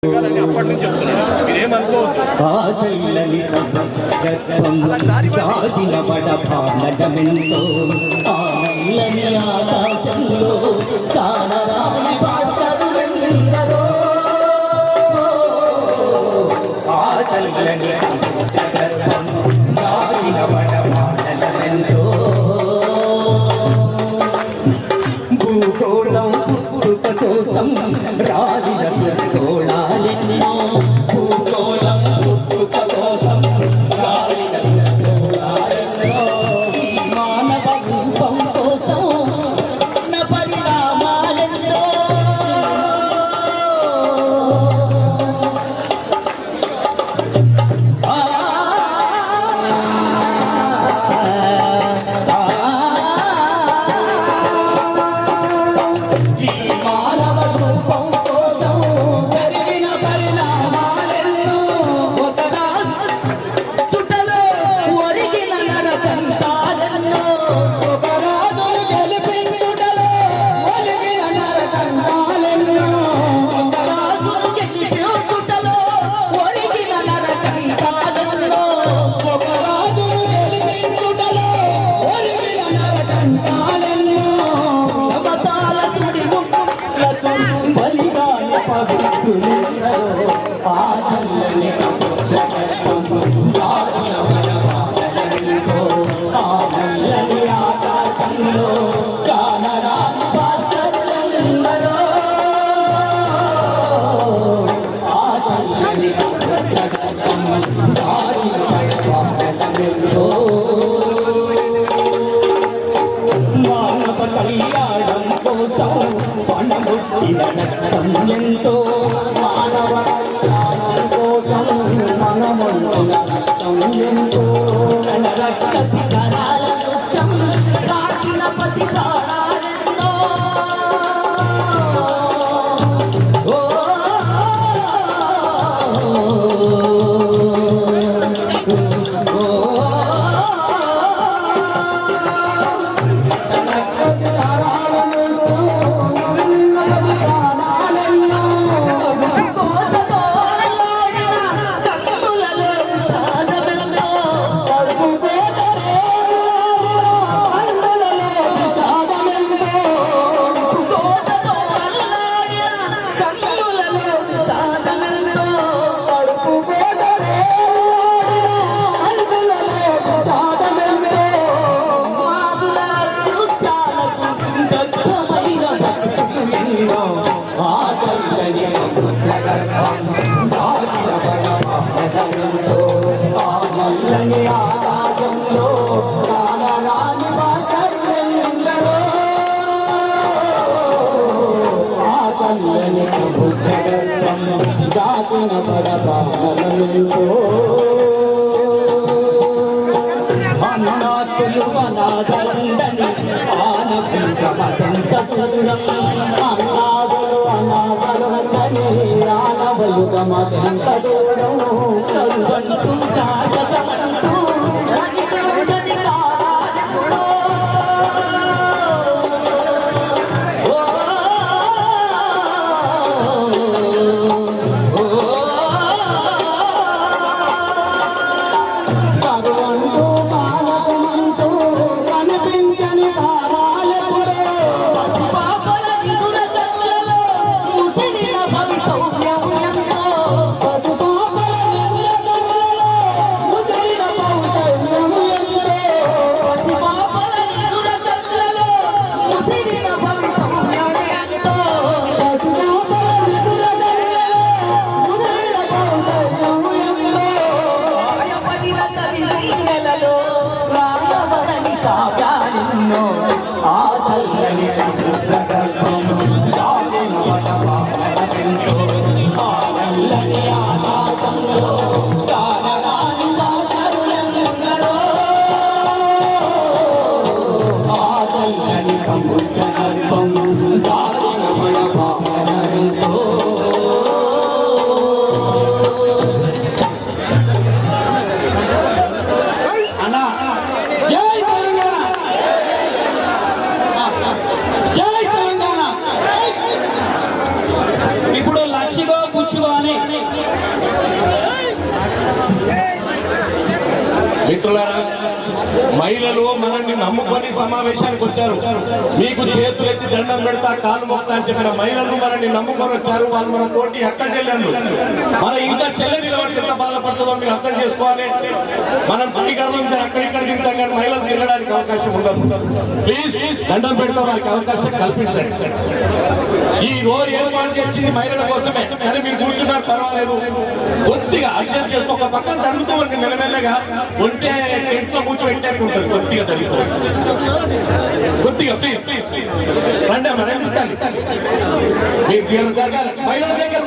అప్పటి నుంచి చెప్తున్నాను మీరేమనుకోవద్దు. భూగోళం పుట్టుక కోసం రాలిన గోళాలెన్నో భూగోళం పుట్టుక కోసం రాలిన గోళాలెన్నో ఈ మానవ రూపం కోసం నా పరిణామాలెన్నో మానవ కళ్యాణం కోసం పణముట్టిన రక్తం ఎంతో మానవ కళ్యాణం కోసం మనముంటున్న రక్తం ఎంతో రక్త శిఖరాల నృత్యం రాచిన పసికాడాలెన్నో ఆకాశంలో రాని వాసర్యందరో ఆ కళ్ళని బుద్ధగర్భం దాచిన పడబాలతో అన్నాతులు అనాథలందని ఆనపీఠమదంత దూరం అన్నాదులు అనాథలందని ఆనవలు గమదంత దూరం కరువంటూ కాగమంటూ మిత్రులారా, మహిళలు మనల్ని నమ్ముకొని సమావేశానికి వచ్చారు. మీకు చేతులెత్తి దండం పెడతా, కాలు మొక్తా అని చెప్పిన మహిళలు మనల్ని నమ్ముకొని వచ్చారు. వాళ్ళు మన తోటి అక్క చెల్లెళ్ళు. మన ఇంట్లో చెల్లె నిలబడితే ఎంత బాధపడుతుందో మీరు అర్థం చేసుకోవాలి. మనం పనికరలు అక్కడిక్కడ తింటాం కానీ మహిళలు తిరగడానికి అవకాశం ఉండదు. ప్లీజ్ దండం పెడతా వారికి అవకాశం కల్పించండి. ఈ రోజు ఏర్పాటు చేసింది మహిళల కోసమే. సరే మీరు కూర్చున్నారు, పర్వాలేదు. కొద్దిగా అడ్జస్ట్ చేసుకో. ఒక పక్కన తగ్గుతూ మనకి మెల్లమెల్లగా ఉంటే ఇంట్లో కూర్చోబెట్టానికి ఉంటుంది. కొద్దిగా తగ్గిపోతుంది. కొద్దిగా ప్లీజ్ రండి అమ్మ, రండి. మీరు జరగాలి మహిళల దగ్గర.